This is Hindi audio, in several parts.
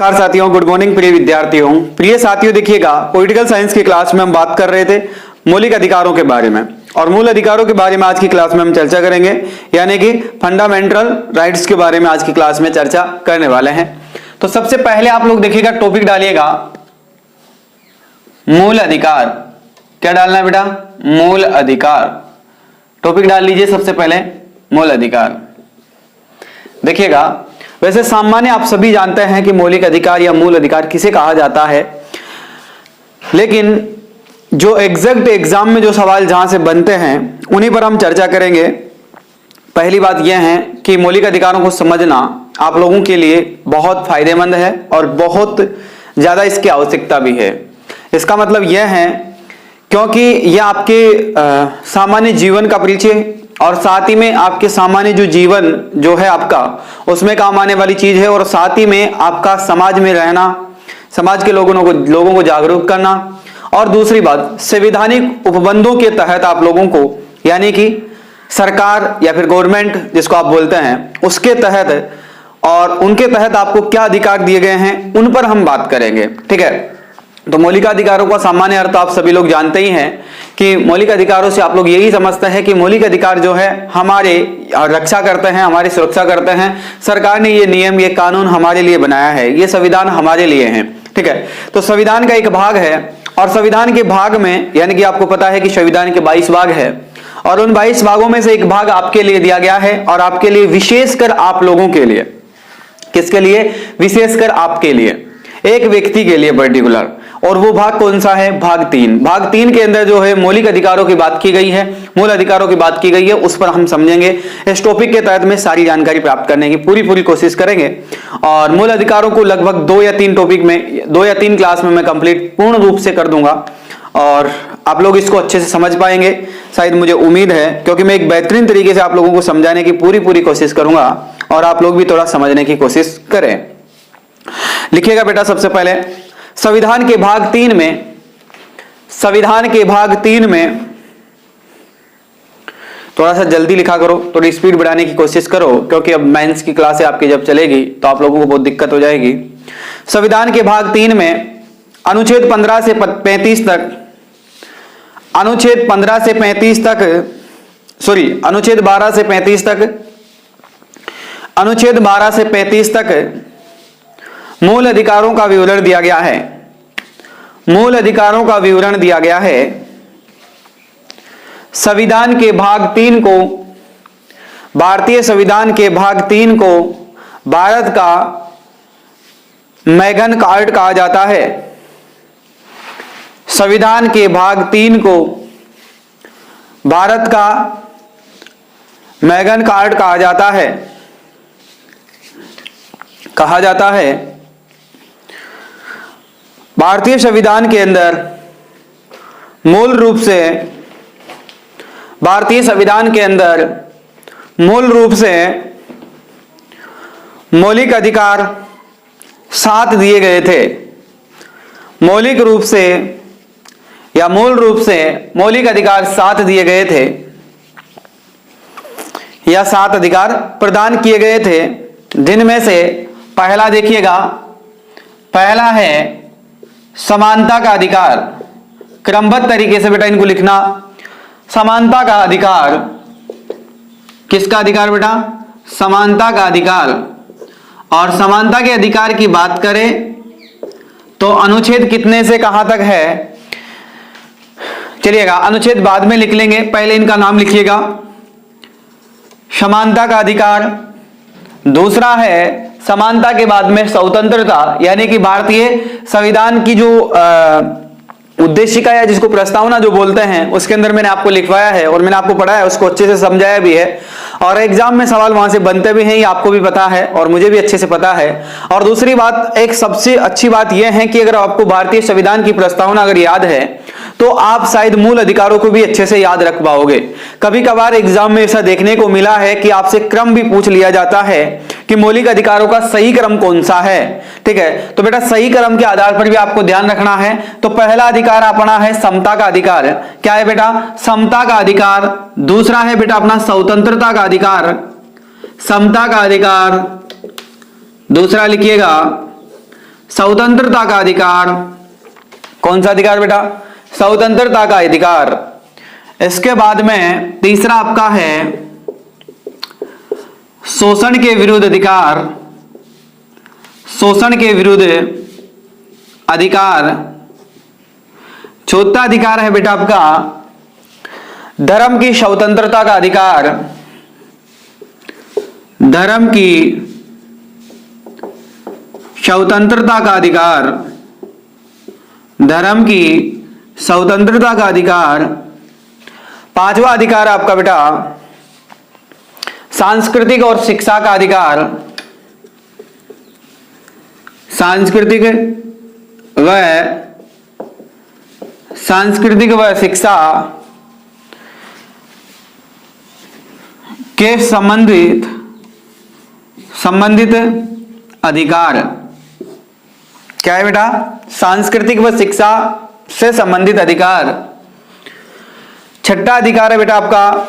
नमस्कार साथियों, गुड मॉर्निंग प्रिय विद्यार्थियों। प्रिय साथियों, देखिएगा पॉलिटिकल साइंस की क्लास में हम बात कर रहे थे मौलिक अधिकारों के बारे में और मूल अधिकारों के बारे में आज की क्लास में हम चर्चा करेंगे, यानी कि फंडामेंटल राइट्स के बारे में आज की क्लास में चर्चा करने वाले हैं। तो सबसे पहले आप लोग देखिएगा, टॉपिक डालिएगा मूल अधिकार। क्या डालना है बेटा? मूल अधिकार। टॉपिक डाल लीजिए सबसे पहले मूल अधिकार। देखिएगा, वैसे सामान्य आप सभी जानते हैं कि मौलिक अधिकार या मूल अधिकार किसे कहा जाता है, लेकिन जो एग्जैक्ट एग्जाम में जो सवाल जहां से बनते हैं उन्हीं पर हम चर्चा करेंगे। पहली बात यह है कि मौलिक अधिकारों को समझना आप लोगों के लिए बहुत फायदेमंद है और बहुत ज्यादा इसकी आवश्यकता भी है। इसका मतलब यह है क्योंकि यह आपके सामान्य जीवन का परिचय और साथ ही में आपके सामान्य जो जीवन जो है आपका, उसमें काम आने वाली चीज है, और साथ ही में आपका समाज में रहना, समाज के लोगों को जागरूक करना, और दूसरी बात संवैधानिक उपबंधों के तहत आप लोगों को, यानी कि सरकार या फिर गवर्नमेंट जिसको आप बोलते हैं, उसके तहत और उनके तहत आपको क्या अधिकार दिए गए हैं उन पर हम बात करेंगे। ठीक है, तो मौलिक अधिकारों का सामान्य अर्थ आप सभी लोग जानते ही हैं कि मौलिक अधिकारों से आप लोग यही समझते हैं कि मौलिक अधिकार जो है हमारे रक्षा करते हैं, हमारी सुरक्षा करते हैं। सरकार ने ये नियम, ये कानून हमारे लिए बनाया है, ये संविधान हमारे लिए है। ठीक है, तो संविधान का एक भाग है और संविधान के भाग में, यानी कि आपको पता है कि संविधान के 22 भाग है और उन 22 भागों में से एक भाग आपके लिए दिया गया है, और आपके लिए विशेषकर आप लोगों के लिए। किसके लिए? विशेषकर आपके लिए, एक व्यक्ति के लिए पर्टिकुलर। और वो भाग कौन सा है? भाग 3। भाग 3 के अंदर जो है मौलिक अधिकारों की बात की गई है, मूल अधिकारों की बात की गई है, उस पर हम समझेंगे। इस टॉपिक के तहत में सारी जानकारी प्राप्त करने की पूरी कोशिश करेंगे और मूल अधिकारों को लगभग 2 या 3 टॉपिक में, 2 या 3 क्लास में मैं कंप्लीट पूर्ण रूप से कर दूंगा और आप लोग इसको अच्छे से समझ पाएंगे, शायद मुझे उम्मीद है, क्योंकि मैं एक बेहतरीन तरीके से आप लोगों को समझाने की पूरी कोशिश करूंगा और आप लोग भी थोड़ा समझने की कोशिश करें। लिखिएगा बेटा, सबसे पहले संविधान के भाग 3 में, संविधान के भाग 3 में थोड़ा सा जल्दी लिखा करो, थोड़ी स्पीड बढ़ाने की कोशिश करो, क्योंकि अब मेंस की क्लासें आपकी जब चलेगी तो आप लोगों को बहुत दिक्कत हो जाएगी। संविधान के भाग 3 में अनुच्छेद 15 से 35 तक, अनुच्छेद 15 से 35 तक, अनुच्छेद 12 से 35 तक, अनुच्छेद 12 से 35 तक मूल अधिकारों का विवरण दिया गया है। मूल अधिकारों का विवरण दिया गया है। संविधान के भाग 3 को, भारतीय संविधान के भाग 3 को भारत का मैग्ना कार्टा कहा जाता है। संविधान के भाग 3 को भारत का मैग्ना कार्टा कहा जाता है, कहा जाता है। भारतीय संविधान के अंदर मूल रूप से, भारतीय संविधान के अंदर मूल रूप से मौलिक अधिकार 7 दिए गए थे। मौलिक रूप से या मूल रूप से मौलिक अधिकार 7 दिए गए थे या 7 अधिकार प्रदान किए गए थे, जिनमें से पहला देखिएगा, पहला है समानता का अधिकार। क्रमबद्ध तरीके से बेटा इनको लिखना। समानता का अधिकार, किसका अधिकार बेटा? समानता का अधिकार। और समानता के अधिकार की बात करें तो अनुच्छेद कितने से कहां तक है? चलिएगा, अनुच्छेद बाद में लिख लेंगे, पहले इनका नाम लिखिएगा। समानता का अधिकार। दूसरा है समानता के बाद में स्वतंत्रता, यानी कि भारतीय संविधान की जो उद्देशिका या जिसको प्रस्तावना जो बोलते हैं, उसके अंदर मैंने आपको लिखवाया है और मैंने आपको पढ़ाया है, उसको अच्छे से समझाया भी है और एग्जाम में सवाल वहां से बनते भी हैं, ये आपको भी पता है और मुझे भी अच्छे से पता है। और दूसरी बात, एक सबसे अच्छी बात यह है कि अगर आपको भारतीय संविधान की प्रस्तावना अगर याद है तो आप शायद मूल अधिकारों को भी अच्छे से याद रख पाओगे। कभी कभार एग्जाम में ऐसा देखने को मिला है कि आपसे क्रम भी पूछ लिया जाता है कि मौलिक अधिकारों का सही क्रम कौन सा है। ठीक है, तो बेटा सही क्रम के आधार पर भी आपको ध्यान रखना है। तो पहला अधिकार अपना है समता का अधिकार। क्या है बेटा? समता का अधिकार। दूसरा है बेटा अपना स्वतंत्रता का अधिकार, समता का अधिकार। दूसरा लिखिएगा स्वतंत्रता का अधिकार। कौन सा अधिकार बेटा? स्वतंत्रता का अधिकार। इसके बाद में तीसरा आपका है शोषण के विरुद्ध अधिकार। शोषण के विरुद्ध अधिकार। चौथा अधिकार है बेटा आपका धर्म की स्वतंत्रता का अधिकार। धर्म की स्वतंत्रता का अधिकार। धर्म की स्वतंत्रता का अधिकार। पांचवा अधिकार है आपका बेटा सांस्कृतिक और शिक्षा का अधिकार। सांस्कृतिक व शिक्षा के संबंधित अधिकार। क्या है बेटा? सांस्कृतिक व शिक्षा से संबंधित अधिकार। छठा अधिकार है बेटा आपका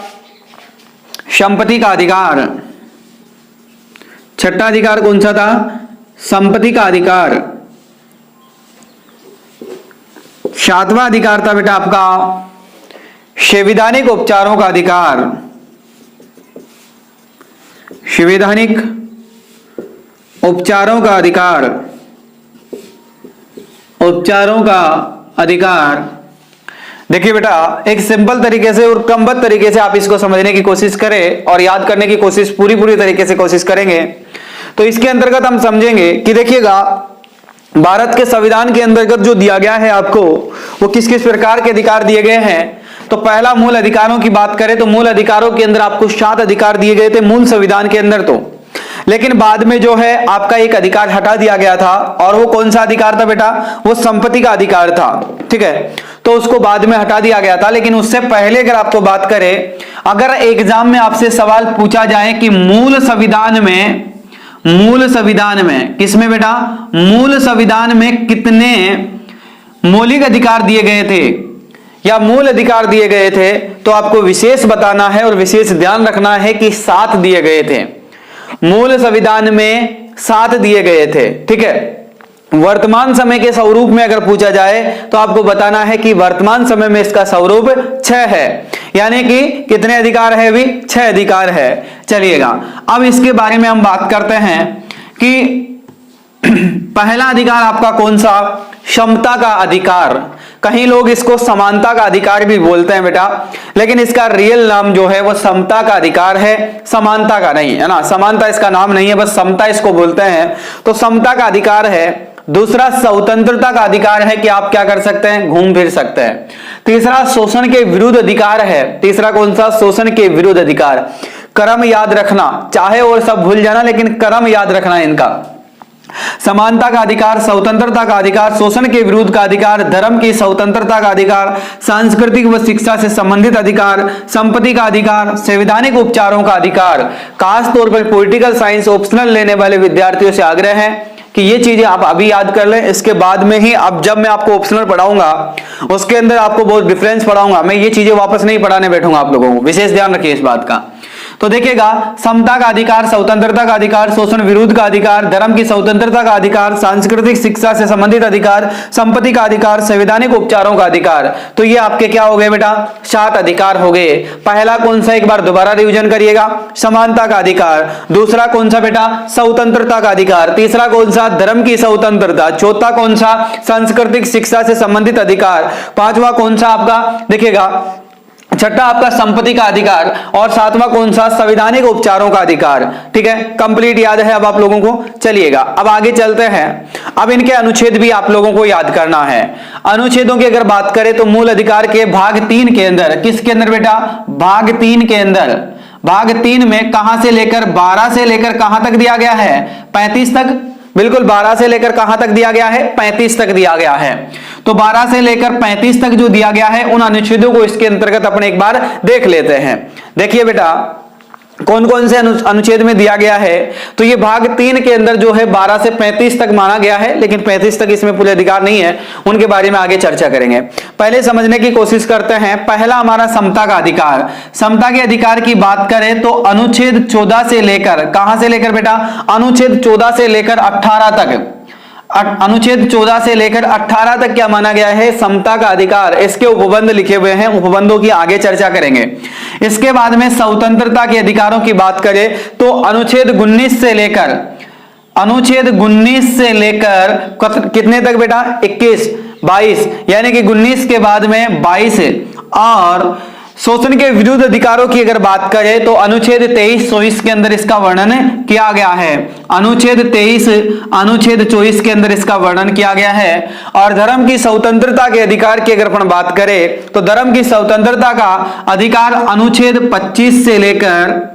संपत्ति का अधिकार। छठा अधिकार कौन सा था? संपत्ति का अधिकार। सातवां अधिकार था बेटा आपका संवैधानिक उपचारों का अधिकार। संवैधानिक उपचारों का अधिकार। उपचारों का अधिकार। देखिए बेटा एक सिंपल तरीके से और क्रमबद्ध तरीके से आप इसको समझने की कोशिश करें और याद करने की कोशिश पूरी तरीके से कोशिश करेंगे तो इसके अंतर्गत हम समझेंगे कि देखिएगा भारत के संविधान के अंतर्गत जो दिया गया है आपको वो किस किस प्रकार के अधिकार दिए गए हैं। तो पहला मूल अधिकारों की बात करें तो मूल अधिकारों के अंदर आपको 7 अधिकार दिए गए थे मूल संविधान के अंदर। तो लेकिन बाद में जो है आपका एक अधिकार हटा दिया गया था और वो कौन सा अधिकार था बेटा? वो संपत्ति का अधिकार था। ठीक है, तो उसको बाद में हटा दिया गया था। लेकिन उससे पहले अगर आपको बात करें, अगर एग्जाम में आपसे सवाल पूछा जाए कि मूल संविधान में किसमें बेटा? मूल संविधान में कितने मौलिक अधिकार दिए गए थे या मूल अधिकार दिए गए थे, तो आपको विशेष बताना है और विशेष ध्यान रखना है कि 7 दिए गए थे। मूल संविधान में 7 दिए गए थे। ठीक है, वर्तमान समय के स्वरूप में अगर पूछा जाए तो आपको बताना है कि वर्तमान समय में इसका स्वरूप 6 है। यानी कि कितने अधिकार है? अभी 6 अधिकार है। चलिएगा अब इसके बारे में हम बात करते हैं कि पहला अधिकार आपका कौन सा? क्षमता का अधिकार। कहीं लोग इसको समानता का अधिकार भी बोलते हैं बेटा, लेकिन इसका रियल नाम जो है वो समता का अधिकार है, समानता का नहीं है ना। समानता इसका नाम नहीं है, बस समता इसको बोलते हैं। तो समता का अधिकार है। दूसरा स्वतंत्रता का अधिकार है कि आप क्या कर सकते हैं? घूम फिर सकते हैं। तीसरा शोषण के विरुद्ध अधिकार है। तीसरा कौन सा? शोषण के विरुद्ध अधिकार। क्रम याद रखना, चाहे और सब भूल जाना लेकिन क्रम याद रखना इनका। समानता का अधिकार, स्वतंत्रता का अधिकार, शोषण के विरुद्ध का अधिकार, धर्म की स्वतंत्रता का अधिकार, सांस्कृतिक व शिक्षा से संबंधित अधिकार, संपत्ति का अधिकार, संवैधानिक उपचारों का अधिकार। खास तौर पर पॉलिटिकल साइंस ऑप्शनल लेने वाले विद्यार्थियों से आग्रह है कि ये चीजें आप अभी याद कर लें। इसके बाद में ही अब जब मैं आपको ऑप्शनल पढ़ाऊंगा उसके अंदर आपको बहुत डिफरेंस पढ़ाऊंगा। मैं ये चीजें वापस नहीं पढ़ाने बैठूंगा आप लोगों को, विशेष ध्यान रखिए इस बात का। तो देखिएगा समता का अधिकार, स्वतंत्रता का अधिकार, शोषण विरुद्ध का अधिकार, धर्म की स्वतंत्रता का अधिकार, सांस्कृतिक शिक्षा से संबंधित अधिकार, संपत्ति का अधिकार, संवैधानिक उपचारों का अधिकार। तो ये आपके क्या हो गए बेटा? 7 अधिकार हो गए। पहला कौन सा? एक बार दोबारा रिवीजन करिएगा। समानता का अधिकार। दूसरा कौन सा बेटा? स्वतंत्रता का अधिकार। तीसरा कौन सा? धर्म की स्वतंत्रता। चौथा कौन सा? सांस्कृतिक शिक्षा से संबंधित अधिकार। पांचवा कौन सा आपका? देखिएगा छठा आपका संपत्ति का अधिकार और सातवां कौन सा? संवैधानिक उपचारों का अधिकार। ठीक है, कंप्लीट याद है अब आप लोगों को। चलिएगा अब आगे चलते हैं। अब इनके अनुच्छेद भी आप लोगों को याद करना है। अनुच्छेदों की अगर बात करें तो मूल अधिकार के भाग 3 के अंदर, किसके अंदर बेटा? भाग 3 के अंदर। भाग 3 में कहां से लेकर 12 से लेकर कहां तक दिया गया है? 35 तक। बिल्कुल 12 से लेकर कहां तक दिया गया है? 35 तक दिया गया है। तो 12 से लेकर 35 तक जो दिया गया है उन अनुच्छेदों को इसके अंतर्गत अपने एक बार देख लेते हैं। देखिए बेटा कौन कौन से अनुच्छेद में दिया गया है। तो ये भाग 3 के अंदर जो है 12 से 35 तक माना गया है, लेकिन 35 तक इसमें पूरे अधिकार नहीं है, उनके बारे में आगे चर्चा करेंगे। पहले समझने की कोशिश करते हैं। पहला हमारा समता का अधिकार। समता के अधिकार की बात करें तो अनुच्छेद 14 से लेकर, कहां से लेकर बेटा? अनुच्छेद 14 से लेकर 18 तक। अनुच्छेद 14 से लेकर 18 तक क्या माना गया है? समता का अधिकार। इसके उपबंध लिखे हुए हैं, उपबंधों की आगे चर्चा करेंगे। इसके बाद में स्वतंत्रता के अधिकारों की बात करें तो अनुच्छेद 19 से लेकर कितने तक बेटा? 21, 22, यानी कि 19 के बाद में 22 और शोषण के विरुद्ध अधिकारों की अगर बात करें तो अनुच्छेद 23, 24 के अंदर इसका वर्णन किया गया है। अनुच्छेद 23, अनुच्छेद 24 के अंदर इसका वर्णन किया गया है। और धर्म की स्वतंत्रता के अधिकार की अगर अपन बात करें तो धर्म की स्वतंत्रता का अधिकार अनुच्छेद 25 से लेकर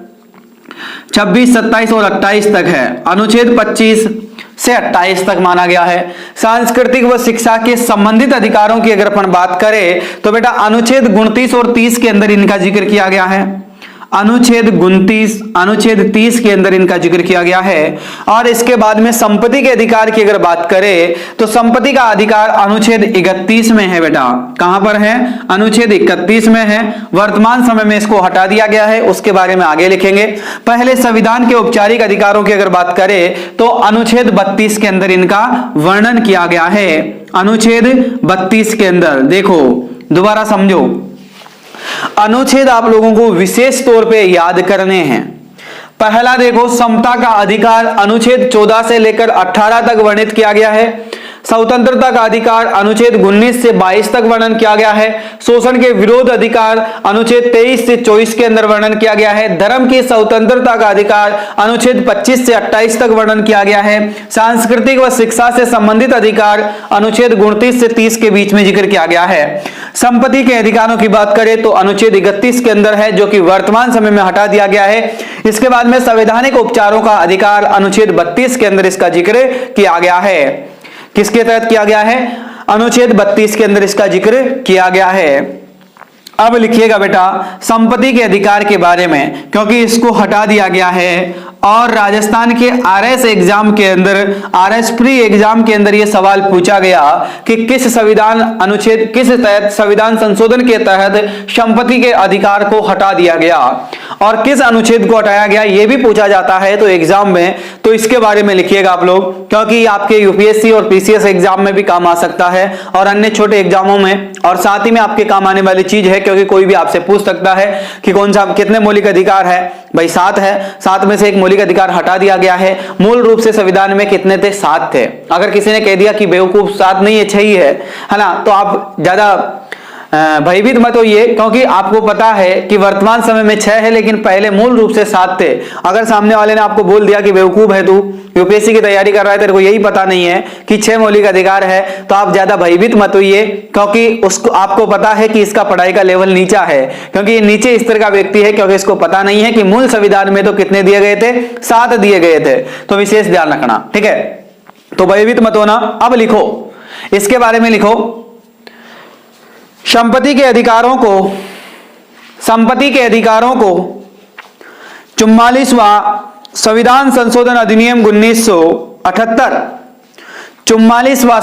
26, 27 और 28 तक है। अनुच्छेद 25 से 28 तक माना गया है। सांस्कृतिक व शिक्षा के संबंधित अधिकारों की अगर अपन बात करें तो बेटा अनुच्छेद 29 और 30 के अंदर इनका जिक्र किया गया है। अनुच्छेद 29, अनुच्छेद 30 के अंदर इनका जिक्र किया गया है। और इसके बाद में संपत्ति के अधिकार की अगर बात करें तो संपत्ति का अधिकार अनुच्छेद 31 में है बेटा। कहां पर है? अनुच्छेद 31 में है। वर्तमान समय में इसको हटा दिया गया है, उसके बारे में आगे लिखेंगे। पहले संविधान के औपचारिक अधिकारों की अगर बात करें तो अनुच्छेद 32 के अंदर इनका वर्णन किया गया है। अनुच्छेद 32 के अंदर देखो, दोबारा समझो, अनुच्छेद आप लोगों को विशेष तौर पे याद करने हैं। पहला देखो, समता का अधिकार अनुच्छेद 14 से लेकर 18 तक वर्णित किया गया है। स्वतंत्रता का अधिकार अनुच्छेद 19 से 22 तक वर्णन किया गया है। शोषण के विरोध अधिकार अनुच्छेद 23 से 24 के अंदर वर्णन किया गया है। धर्म की स्वतंत्रता का अधिकार अनुच्छेद 25 से 28 तक वर्णन किया गया है। सांस्कृतिक व शिक्षा से संबंधित अधिकार अनुच्छेद 29 से 30 के बीच में जिक्र किया गया है। संपत्ति के अधिकारों की बात करें तो अनुच्छेद 31 के अंदर है, जो कि वर्तमान समय में हटा दिया गया है। इसके बाद में संवैधानिक उपचारों का अधिकार अनुच्छेद 32 के अंदर इसका जिक्र किया गया है। किसके तहत किया गया है? अनुच्छेद 32 के अंदर इसका जिक्र किया गया है। अब लिखिएगा बेटा संपत्ति के अधिकार के बारे में, क्योंकि इसको हटा दिया गया है। और राजस्थान के आरएस एग्जाम के अंदर, आरएस प्री एग्जाम के अंदर यह सवाल पूछा गया कि किस संविधान अनुच्छेद, किस तहत संविधान संशोधन के तहत संपत्ति के अधिकार को हटा दिया गया और किस अनुच्छेद को हटाया गया, यह भी पूछा जाता है तो एग्जाम में। तो इसके बारे में लिखिएगा आप लोग, क्योंकि आपके यूपीएससी और पीसीएस एग्जाम में भी काम आ सकता है और अन्य छोटे एग्जामों में, और साथ ही में आपके काम आने वाली चीज है, क्योंकि कोई भी आपसे पूछ सकता है कि कौन सा कितने मौलिक अधिकार है। भाई 7 है, 7 में से एक मौलिक अधिकार हटा दिया गया है। मूल रूप से संविधान में कितने थे? 7 थे। अगर किसी ने कह दिया कि बेवकूफ 7 नहीं है 6 ही है ना, तो आप ज्यादा भयभीत मत होइए, क्योंकि आपको पता है कि वर्तमान समय में 6 है, लेकिन पहले मूल रूप से 7 थे। अगर सामने वाले ने आपको बोल दिया कि बेवकूफ है तू, यूपीएससी की तैयारी कर रहा है, तेरे को यही पता नहीं है कि 6 मौलिक अधिकार है, तो आप ज्यादा भयभीत मत होइए, क्योंकि उसको आपको पता है कि इसका पढ़ाई का लेवल नीचा है, क्योंकि ये नीचे स्तर का व्यक्ति है, क्योंकि इसको पता नहीं है कि मूल संविधान में तो कितने दिए गए थे? 7 दिए गए थे। तो विशेष ध्यान रखना, ठीक है? तो भयभीत मत होना। अब लिखो, इसके बारे में लिखो, संपत्ति के अधिकारों को 44वां संविधान संशोधन अधिनियम 1978, 44वां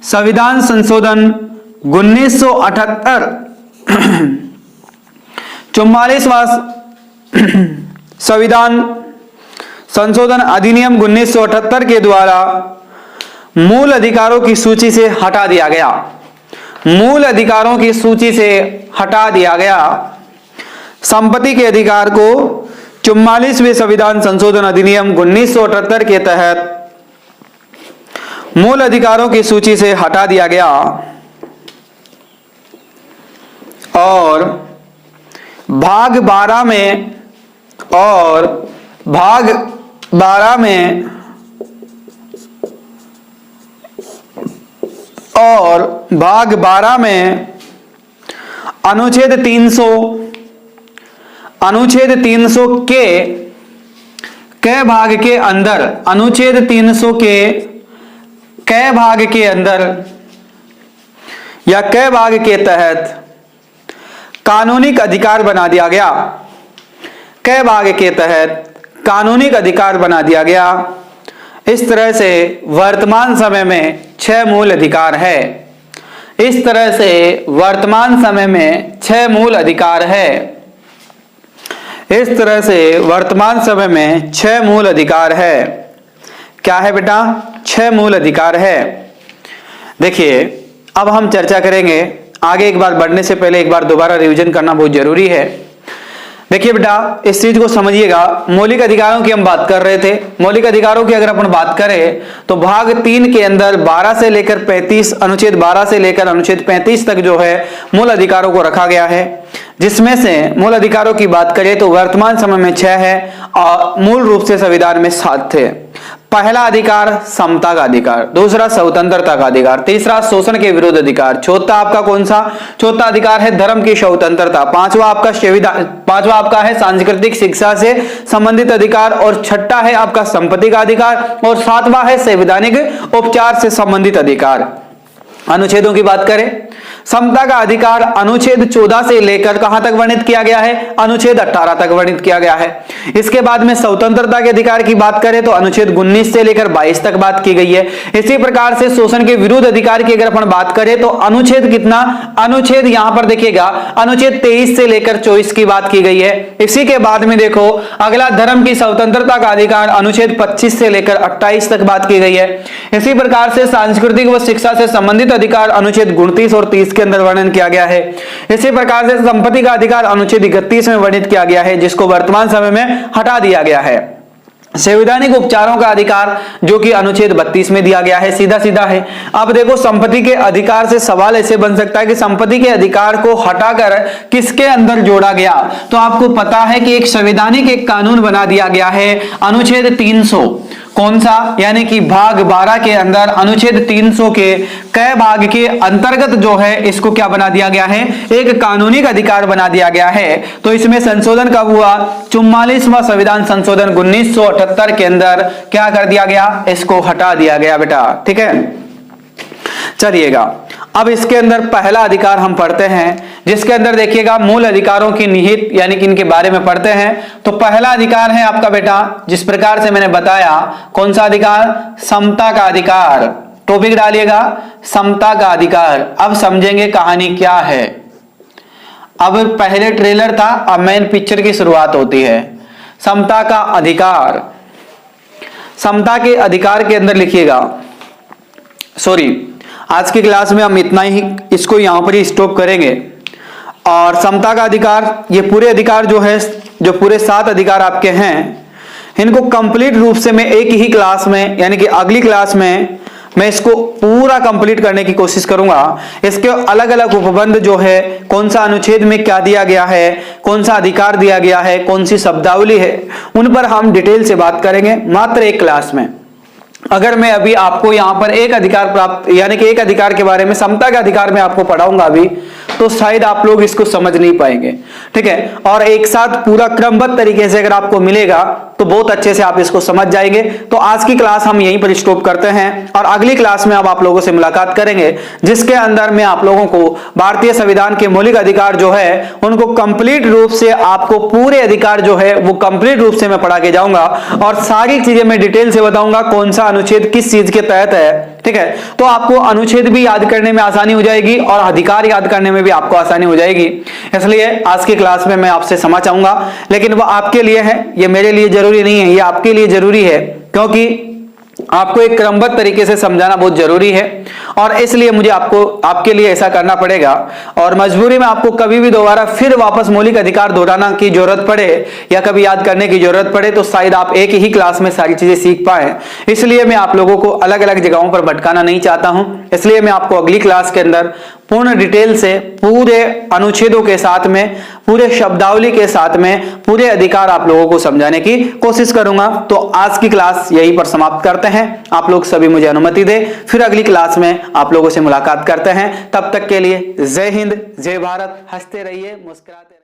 संविधान संशोधन 1978, 44वां संविधान संशोधन अधिनियम 1978 के द्वारा मूल अधिकारों की सूची से हटा दिया गया। मूल अधिकारों की सूची से हटा दिया गया। संपत्ति के अधिकार को 44वें संविधान संशोधन अधिनियम 1978 के तहत मूल अधिकारों की सूची से हटा दिया गया और भाग 12 में अनुच्छेद 300 के भाग के अंदर, अनुच्छेद 300 के कै भाग के अंदर या कै भाग के तहत कानूनिक अधिकार बना दिया गया। कै भाग के तहत कानूनिक अधिकार बना दिया गया। इस तरह से वर्तमान समय में 6 मूल अधिकार है। इस तरह से वर्तमान समय में 6 मूल अधिकार है। इस तरह से वर्तमान समय में 6 मूल अधिकार है। क्या है बेटा? 6 मूल अधिकार है। देखिए अब हम चर्चा करेंगे आगे। एक बार बढ़ने से पहले एक बार दोबारा रिवीजन करना बहुत जरूरी है। देखिए बेटा इस चीज को समझिएगा। मौलिक अधिकारों की हम बात कर रहे थे। मौलिक अधिकारों की अगर अपन बात करें तो भाग 3 के अंदर 12 से लेकर 35, अनुच्छेद 12 से लेकर अनुच्छेद 35 तक जो है मूल अधिकारों को रखा गया है, जिसमें से मूल अधिकारों की बात करें तो वर्तमान समय में 6 है और मूल रूप से संविधान में 7 थे। पहला अधिकार समता का अधिकार, दूसरा स्वतंत्रता का अधिकार, तीसरा शोषण के विरुद्ध अधिकार, चौथा आपका कौन सा? चौथा अधिकार है धर्म की स्वतंत्रता, पांचवा आपका है सांस्कृतिक शिक्षा से संबंधित अधिकार और छठा है आपका संपत्ति का अधिकार और सातवां है संवैधानिक उपचार से संबंधित अधिकार। अनुच्छेदों की बात करें, समता का अधिकार अनुच्छेद 14 से लेकर कहां तक वर्णित किया गया है? अनुच्छेद 18 तक वर्णित किया गया है। इसके बाद में स्वतंत्रता के अधिकार की बात करें तो अनुच्छेद 19 से लेकर 22 तक बात की गई है। इसी प्रकार से शोषण के विरुद्ध अधिकार की अगर अपन बात करें तो अनुच्छेद कितना? अनुच्छेद यहां पर देखिएगा अनुच्छेद 23 से लेकर 24 की बात की गई है। इसी के बाद में देखो अगला धर्म की स्वतंत्रता का अधिकार अनुच्छेद 25 से लेकर 28 तक बात की गई है। इसी प्रकार से सांस्कृतिक व शिक्षा से संबंधित अधिकार अनुच्छेद 29 और 30 के अंदर वर्णन किया गया है। इसी प्रकार से संपत्ति का अधिकार अनुच्छेद 31 में वर्णित किया गया है, जिसको वर्तमान समय में हटा दिया गया है। संवैधानिक उपचारों का अधिकार जो कि अनुच्छेद 32 में दिया गया है, सीधा सीधा है। अब देखो संपत्ति के अधिकार से सवाल ऐसे बन सकता है कि संपत्ति के अधिकार को हटाकर किसके अंदर जोड़ा गया? तो आपको पता है कि एक संवैधानिक एक कानून बना दिया गया है अनुच्छेद 300। कौन सा? यानी कि भाग 12 के अंदर अनुच्छेद 300 के कई भाग के अंतर्गत जो है इसको क्या बना दिया गया है? एक कानूनी अधिकार बना दिया गया है। तो इसमें संशोधन कब हुआ? 44वां संविधान संशोधन 1978 के अंदर क्या कर दिया गया? इसको हटा दिया गया बेटा। ठीक है, चलिएगा अब इसके अंदर पहला अधिकार हम पढ़ते हैं, जिसके अंदर देखिएगा मूल अधिकारों की निहित यानी कि इनके बारे में पढ़ते हैं। तो पहला अधिकार है आपका बेटा, जिस प्रकार से मैंने बताया, कौन सा अधिकार? समता का अधिकार। टॉपिक डालिएगा समता का अधिकार। अब समझेंगे कहानी क्या है। अब पहले ट्रेलर था, अब मेन पिक्चर की शुरुआत होती है। समता का अधिकार, समता के अधिकार के अंदर लिखिएगा, सॉरी आज की क्लास में हम इतना ही इसको यहां पर ही स्टॉप करेंगे। और समता का अधिकार, ये पूरे अधिकार जो है, जो पूरे 7 अधिकार आपके हैं, इनको कंप्लीट रूप से मैं एक ही क्लास में यानी कि अगली क्लास में मैं इसको पूरा कंप्लीट करने की कोशिश करूंगा। इसके अलग अलग उपबंध जो है, कौन सा अनुच्छेद में क्या दिया गया है, कौन सा अधिकार दिया गया है, कौन सी शब्दावली है, उन पर हम डिटेल से बात करेंगे मात्र एक क्लास में। अगर मैं अभी आपको यहां पर एक अधिकार प्राप्त यानी कि एक अधिकार के बारे में, समता के अधिकार में आपको पढ़ाऊंगा अभी, तो शायद आप लोग इसको समझ नहीं पाएंगे। ठीक है, और एक साथ पूरा क्रमबद्ध तरीके से अगर आपको मिलेगा तो बहुत अच्छे से आप इसको समझ जाएंगे। तो आज की क्लास हम यहीं पर स्टॉप करते हैं और अगली क्लास में अब आप लोगों से मुलाकात करेंगे, जिसके अंदर मैं आप लोगों को भारतीय संविधान के मौलिक अधिकार जो है उनको कंप्लीट रूप से, आपको पूरे अधिकार जो है वो कंप्लीट रूप से मैं पढ़ा के जाऊंगा और सारी चीजें मैं डिटेल से बताऊंगा, कौन सा अनुच्छेद किस चीज के तहत है। ठीक है, तो आपको अनुच्छेद भी याद करने में आसानी हो जाएगी और अधिकार याद करने में भी आपको आसानी हो जाएगी। इसलिए आज की क्लास में मैं आपसे क्षमा चाहूंगा, लेकिन वो आपके लिए है, ये मेरे लिए जरूरी नहीं है, ये आपके लिए जरूरी है, क्योंकि आपको एक क्रमबद्ध तरीके से समझाना बहुत जरूरी है और इसलिए मुझे आपके लिए ऐसा करना पड़ेगा। और मजबूरी में आपको कभी भी दोबारा फिर वापस मौलिक अधिकार दोहराना की जरूरत पड़े या कभी याद करने की जरूरत पड़े तो शायद आप एक ही क्लास में सारी चीजें सीख पाए। इसलिए मैं आप लोगों को अलग अलग जगहों पर भटकाना नहीं चाहता हूं। इसलिए मैं आपको अगली क्लास के अंदर पूर्ण डिटेल से पूरे अनुच्छेदों के साथ में, पूरे शब्दावली के साथ में पूरे अधिकार आप लोगों को समझाने की कोशिश करूंगा। तो आज की क्लास यहीं पर समाप्त करते हैं। आप लोग सभी मुझे अनुमति दे, फिर अगली क्लास में आप लोगों से मुलाकात करते हैं। तब तक के लिए जय हिंद, जय भारत। हंसते रहिए, मुस्कुराते